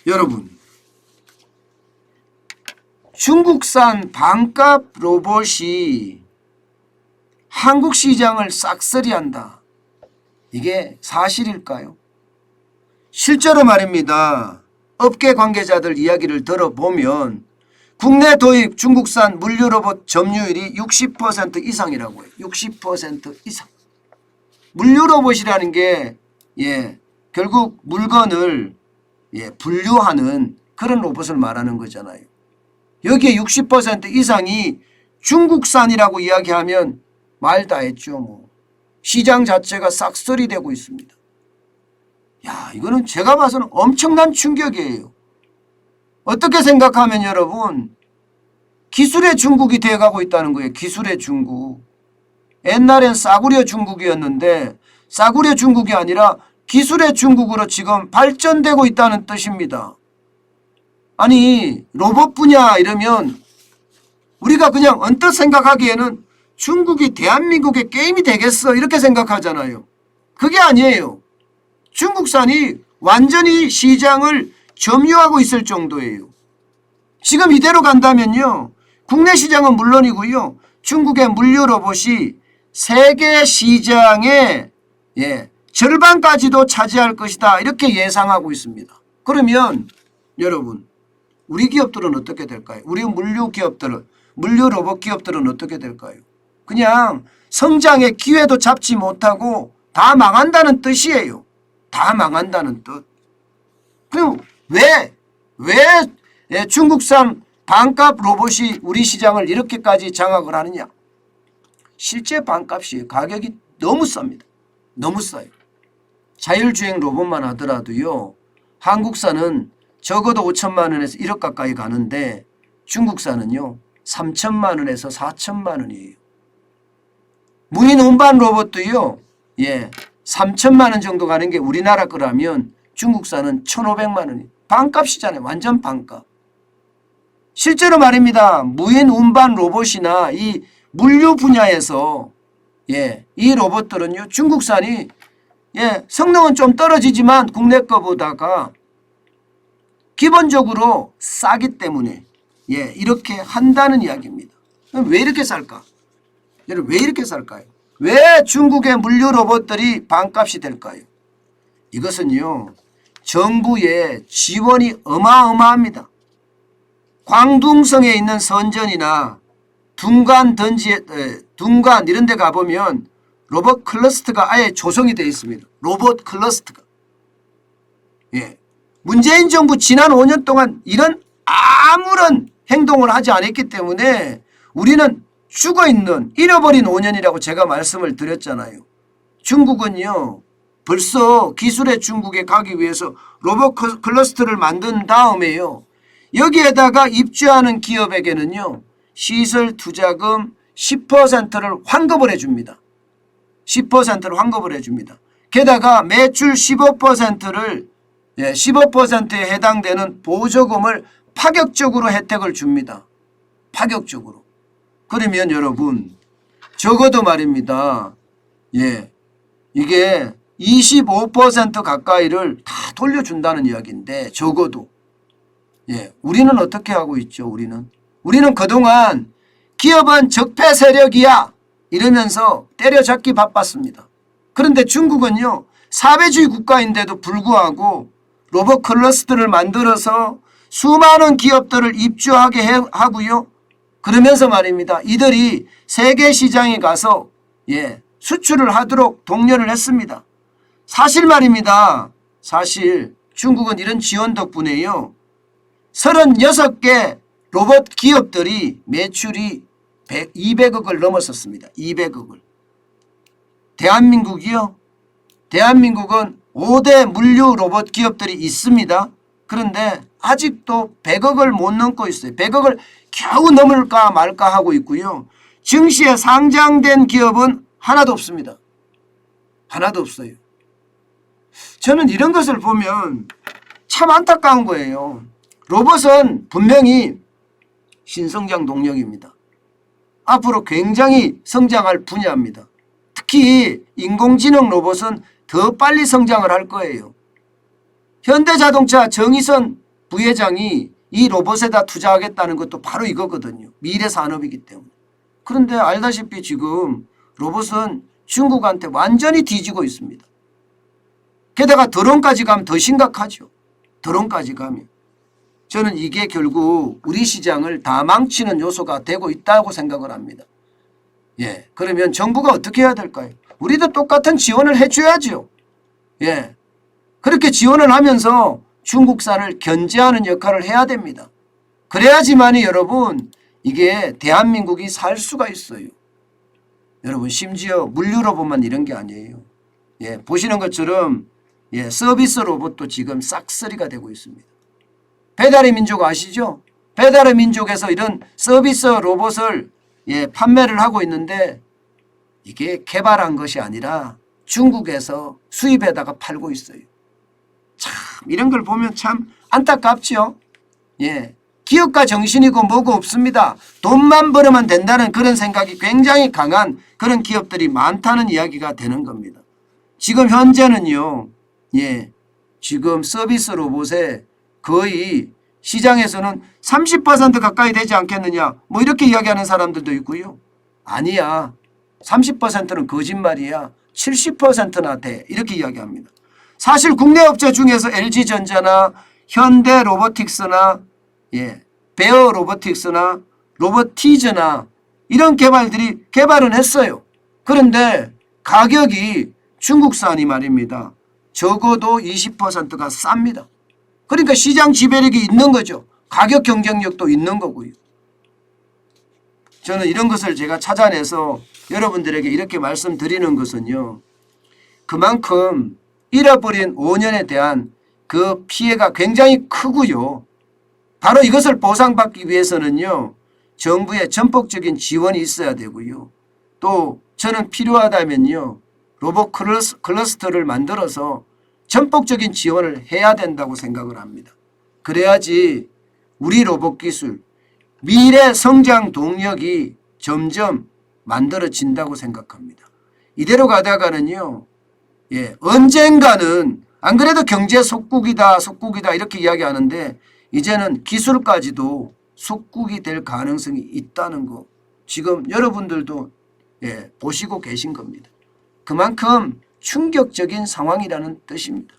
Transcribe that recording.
여러분, 중국산 반값 로봇이 한국 시장을 싹쓸이한다. 이게 사실일까요? 실제로 말입니다. 업계 관계자들 이야기를 들어보면 국내 도입 중국산 물류 로봇 점유율이 60% 이상이라고 해요. 60% 이상. 물류 로봇이라는 게 결국 물건을 분류하는 그런 로봇을 말하는 거잖아요. 여기에 60% 이상이 중국산이라고 이야기하면 말 다 했죠. 뭐. 시장 자체가 싹쓸이 되고 있습니다. 야, 이거는 제가 봐서는 엄청난 충격이에요. 어떻게 생각하면 여러분, 기술의 중국이 돼가고 있다는 거예요. 기술의 중국. 옛날엔 싸구려 중국이었는데 싸구려 중국이 아니라 기술의 중국으로 지금 발전되고 있다는 뜻입니다. 아니, 로봇 분야 이러면 우리가 그냥 언뜻 생각하기에는 중국이 대한민국의 게임이 되겠어 이렇게 생각하잖아요. 그게 아니에요. 중국산이 완전히 시장을 점유하고 있을 정도예요. 지금 이대로 간다면요, 국내 시장은 물론이고요, 중국의 물류 로봇이 세계 시장의 절반까지도 차지할 것이다 이렇게 예상하고 있습니다. 그러면 여러분, 우리 기업들은 어떻게 될까요? 우리 물류 기업들은, 물류 로봇 기업들은 어떻게 될까요? 그냥 성장의 기회도 잡지 못하고 다 망한다는 뜻이에요. 다 망한다는 뜻. 그럼 왜 중국산 반값 로봇이 우리 시장을 이렇게까지 장악을 하느냐? 실제 반값이 가격이 너무 쌉니다. 너무 싸요. 자율주행 로봇만 하더라도요, 한국산은 적어도 5천만 원에서 1억 가까이 가는데 중국산은요 3천만 원에서 4천만 원이에요. 무인 운반 로봇도요 3천만 원 정도 가는 게 우리나라 거라면 중국산은 1,500만 원이에요. 반값이잖아요. 완전 반값. 실제로 말입니다. 무인 운반 로봇이나 이 물류 분야에서 이 로봇들은요 중국산이 성능은 좀 떨어지지만 국내 거보다가 기본적으로 싸기 때문에 이렇게 한다는 이야기입니다. 왜 이렇게 쌀까? 여러분, 왜 이렇게 쌀까요? 왜 중국의 물류 로봇들이 반값이 될까요? 이것은요 정부의 지원이 어마어마합니다. 광둥성에 있는 선전이나 둔간 이런 데 가보면 로봇 클러스터가 아예 조성이 되어 있습니다. 로봇 클러스터가. 문재인 정부 지난 5년 동안 이런 아무런 행동을 하지 않았기 때문에 우리는 죽어있는 잃어버린 5년이라고 제가 말씀을 드렸잖아요. 중국은요 벌써 기술의 중국에 가기 위해서 로봇 클러스터를 만든 다음에요 여기에다가 입주하는 기업에게는요 시설 투자금 10%를 환급을 해줍니다. 10%를 환급을 해줍니다. 게다가 매출 15%를 15%에 해당되는 보조금을 파격적으로 혜택을 줍니다. 파격적으로. 그러면 여러분 적어도 말입니다. 이게 25% 가까이를 다 돌려준다는 이야기인데 적어도 우리는 어떻게 하고 있죠? 우리는 그동안 기업은 적폐 세력이야 이러면서 때려잡기 바빴습니다. 그런데 중국은요 사회주의 국가인데도 불구하고 로봇 클러스터를 만들어서 수많은 기업들을 입주하게 하고요. 그러면서 말입니다. 이들이 세계 시장에 가서 수출을 하도록 독려를 했습니다. 사실 말입니다. 사실 중국은 이런 지원 덕분에요. 36개 로봇 기업들이 매출이 200억을 넘었었습니다. 200억을. 대한민국이요. 대한민국은 5대 물류 로봇 기업들이 있습니다. 그런데 아직도 100억을 못 넘고 있어요. 100억을 겨우 넘을까 말까 하고 있고요. 증시에 상장된 기업은 하나도 없습니다. 하나도 없어요. 저는 이런 것을 보면 참 안타까운 거예요. 로봇은 분명히 신성장 동력입니다. 앞으로 굉장히 성장할 분야입니다. 특히 인공지능 로봇은 더 빨리 성장을 할 거예요. 현대자동차 정의선 부회장이 이 로봇에다 투자하겠다는 것도 바로 이거거든요. 미래 산업이기 때문에. 그런데 알다시피 지금 로봇은 중국한테 완전히 뒤지고 있습니다. 게다가 드론까지 가면 더 심각하죠. 드론까지 가면. 저는 이게 결국 우리 시장을 다 망치는 요소가 되고 있다고 생각을 합니다. 예, 그러면 정부가 어떻게 해야 될까요? 우리도 똑같은 지원을 해줘야죠. 예, 그렇게 지원을 하면서 중국산을 견제하는 역할을 해야 됩니다. 그래야지만이 여러분 이게 대한민국이 살 수가 있어요. 여러분 심지어 물류 로봇만 이런 게 아니에요. 예, 보시는 것처럼 예, 서비스 로봇도 지금 싹쓸이가 되고 있습니다. 배달의 민족 아시죠? 배달의 민족에서 이런 서비스 로봇을 예, 판매를 하고 있는데 이게 개발한 것이 아니라 중국에서 수입에다가 팔고 있어요. 참 이런 걸 보면 참 안타깝죠. 예, 기업가 정신이고 뭐고 없습니다. 돈만 벌으면 된다는 그런 생각이 굉장히 강한 그런 기업들이 많다는 이야기가 되는 겁니다. 지금 현재는요. 예, 지금 서비스 로봇에 거의 시장에서는 30% 가까이 되지 않겠느냐 뭐 이렇게 이야기하는 사람들도 있고요. 아니야. 30%는 거짓말이야. 70%나 돼. 이렇게 이야기합니다. 사실 국내 업체 중에서 LG전자나 현대로보틱스나 예, 베어 로보틱스나 로보티즈나 이런 개발들이 개발은 했어요. 그런데 가격이 중국산이 말입니다. 적어도 20%가 쌉니다. 그러니까 시장 지배력이 있는 거죠. 가격 경쟁력도 있는 거고요. 저는 이런 것을 제가 찾아내서 여러분들에게 이렇게 말씀드리는 것은요. 그만큼 잃어버린 5년에 대한 그 피해가 굉장히 크고요. 바로 이것을 보상받기 위해서는요. 정부의 전폭적인 지원이 있어야 되고요. 또 저는 필요하다면요. 로봇 클러스터를 만들어서 전폭적인 지원을 해야 된다고 생각을 합니다. 그래야지 우리 로봇 기술, 미래 성장 동력이 점점 만들어진다고 생각합니다. 이대로 가다가는요. 예, 언젠가는 안 그래도 경제 속국이다 이렇게 이야기하는데 이제는 기술까지도 속국이 될 가능성이 있다는 거 지금 여러분들도 예, 보시고 계신 겁니다. 그만큼 충격적인 상황이라는 뜻입니다.